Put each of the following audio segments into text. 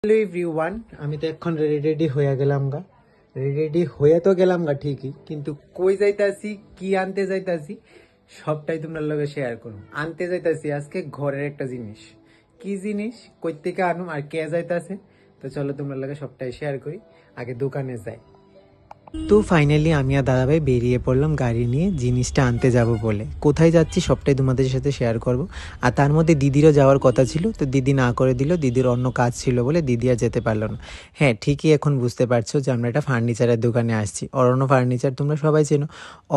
Hello everyone, আমি তো এখন রেডি হয়ে গেলাম গা। রেডি হয়ে তো গেলাম গা ঠিকই, কিন্তু কই যাইতাছি, কি আনতে যাইতাছি সবটাই তোমরা লগে শেয়ার করো। আনতে যাইতাছি আজকে ঘরের একটা জিনিস। কি জিনিস, কই থেকে আনুম আর কে যাইতাছে, তো চলো তোমরা লগে সবটাই শেয়ার করি। আগে দোকানে যাই। তো ফাইনালি আমি আর দাদাভাই বেরিয়ে পড়লাম গাড়ি নিয়ে জিনিসটা আনতে যাব বলে। কোথায় যাচ্ছি সবটাই তোমাদের সাথে শেয়ার করব। আর তার মধ্যে দিদিরও যাওয়ার কথা ছিল, তো দিদি না করে দিল। দিদির অন্য কাজ ছিল বলে দিদি আর যেতে পারলো না। হ্যাঁ, ঠিকই এখন বুঝতে পারছো যে আমরা একটা ফার্নিচারের দোকানে আসছি। অরণ্য ফার্নিচার তোমরা সবাই চেনো।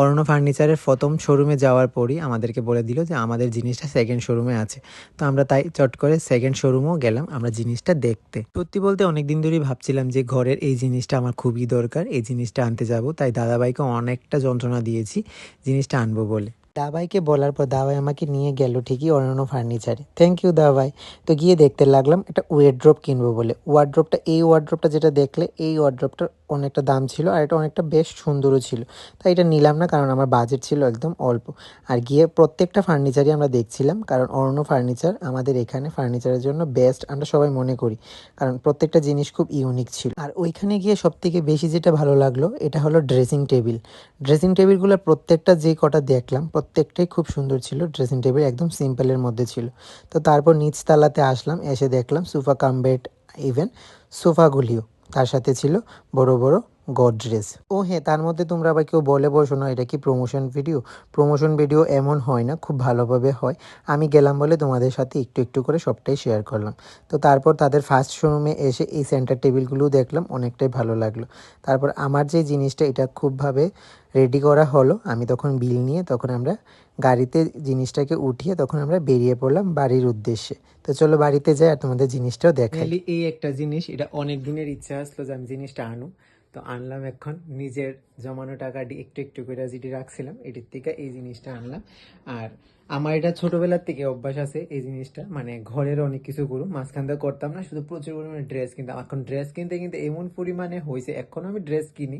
অরণ্য ফার্নিচারের প্রথম শোরুমে যাওয়ার পরই আমাদেরকে বলে দিল যে আমাদের জিনিসটা সেকেন্ড শোরুমে আছে। তো আমরা তাই চট করে সেকেন্ড শোরুমও গেলাম আমরা জিনিসটা দেখতে। সত্যি বলতে অনেকদিন ধরেই ভাবছিলাম যে ঘরের এই জিনিসটা আমার খুবই দরকার, এই জিনিসটা আনতে যাব। তাই দাদাভাইকে অনেকটা যন্ত্রণা দিয়েছি জিনিসটা আনবো বলে। দাদাভাইকে বলার পর দাদাভাই আমাকে নিয়ে গেল ঠিকই অরণ্য ফার্নিচারে। থ্যাংক ইউ দাদাভাই। তো গিয়ে দেখতে লাগলাম একটা ওয়ারড্রপ কিনবো বলে। ওয়ারড্রপটা, এই ওয়ারড্রপটা যেটা দেখলে, এই ওয়ারড্রপটার অনেকটা দাম ছিল আর এটা অনেকটা বেশ সুন্দরও ছিল। তাই এটা নিলাম না, কারণ আমার বাজেট ছিল একদম অল্প। আর গিয়ে প্রত্যেকটা ফার্নিচারই আমরা দেখছিলাম, কারণ অরণ্য ফার্নিচার আমাদের এখানে ফার্নিচারের জন্য বেস্ট আমরা সবাই মনে করি, কারণ প্রত্যেকটা জিনিস খুব ইউনিক ছিল। আর ওইখানে গিয়ে সবথেকে বেশি যেটা ভালো লাগলো এটা হলো ড্রেসিং টেবিল। ড্রেসিং টেবিলগুলোর প্রত্যেকটা যে কটা দেখলাম প্রত্যেকটাই খুব সুন্দর ছিল। ড্রেসিং টেবিল একদম সিম্পলের মধ্যে ছিল। তো তারপর নিচ তলাতে আসলাম, এসে দেখলাম সোফা কাম বেড, ইভেন সোফাগুলিও তার সাথে ছিল বড় বড় গডরেজ। ও হ্যাঁ, তার মধ্যে তোমরা আবার কেউ বলে বসো না এটা কি প্রমোশন ভিডিও। প্রমোশন ভিডিও এমন হয় না, খুব ভালোভাবে হয়। আমি গেলাম বলে তোমাদের সাথে একটু একটু করে সবটাই শেয়ার করলাম। তো তারপর তাদের ফার্স্ট শোরুমে এসে এই সেন্টার টেবিলগুলোও দেখলাম, অনেকটাই ভালো লাগলো। তারপর আমার যে জিনিসটা এটা খুবভাবে রেডি করা হলো। আমি তখন বিল নিয়ে তখন আমরা গাড়িতে জিনিসটাকে উঠিয়ে তখন আমরা বেরিয়ে পড়লাম বাড়ির উদ্দেশ্যে। তো চলো বাড়িতে যাই আর তোমাদের জিনিসটাও দেখাই। এই একটা জিনিস, এটা অনেক দিনের ইচ্ছা আসলো যে আমি জিনিসটা আনু। তো আনলাম এখন নিজের জমানো টাকা দিয়ে একটু একটু করে যেটি রাখছিলাম এটির থেকে এই জিনিসটা আনলাম। আর আমার এটা ছোটবেলার থেকে অভ্যাস আছে এই জিনিসটা, মানে ঘরের অনেক কিছু করুম মাঝখান থেকে করতাম না, শুধু প্রচুর পরিমাণে ড্রেস কিনতাম। এখন ড্রেস কিনতে কিনতে এমন পরিমাণে হয়েছে এখন আমি ড্রেস কিনি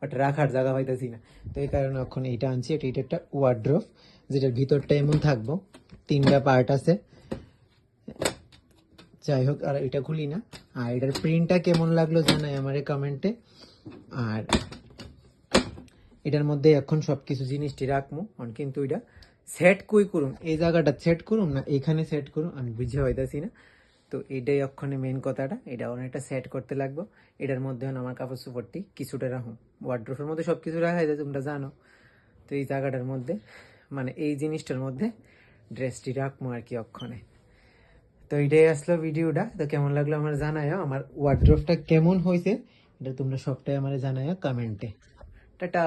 বাট রাখার জায়গা পাইতেছি না। তো এই কারণে এখন এইটা আনছি। এটা একটা ওয়ার্ড্রোব, যেটার ভিতরটা এমন থাকবো, তিনটা পার্ট আছে। যাই হোক, আর এটা খুলি না। আর এটার প্রিন্টটা কেমন লাগলো জানাই আমারে কমেন্টে। আর এটার মধ্যে এখন সবকিছু জিনিসটি রাখবো। কিন্তু এটা সেট কই করুম, এই জায়গাটা সেট করুম না এখানে সেট করুম আমি বুঝে হইতাছি না। তো এটাই অক্ষণে মেন কথাটা, এটা অনেকটা সেট করতে লাগবো। এটার মধ্যে আমার কাপড় চোপড়টি কিছুটা রাখুম। ওয়ার্ড্রোবের মধ্যে সব কিছু রাখা যায় তোমরা জানো। তো এই জায়গাটার মধ্যে, মানে এই জিনিসটার মধ্যে ড্রেসটি রাখবো আর কি অক্ষণে। তো এটাই আসলো ভিডিওটা। তো কেমন লাগলো আমার জানায়ও, আমার ওয়ার্ড্রোবটা কেমন হয়েছে এটা তোমরা সবটাই আমার জানায়ও কমেন্টে। টাটা।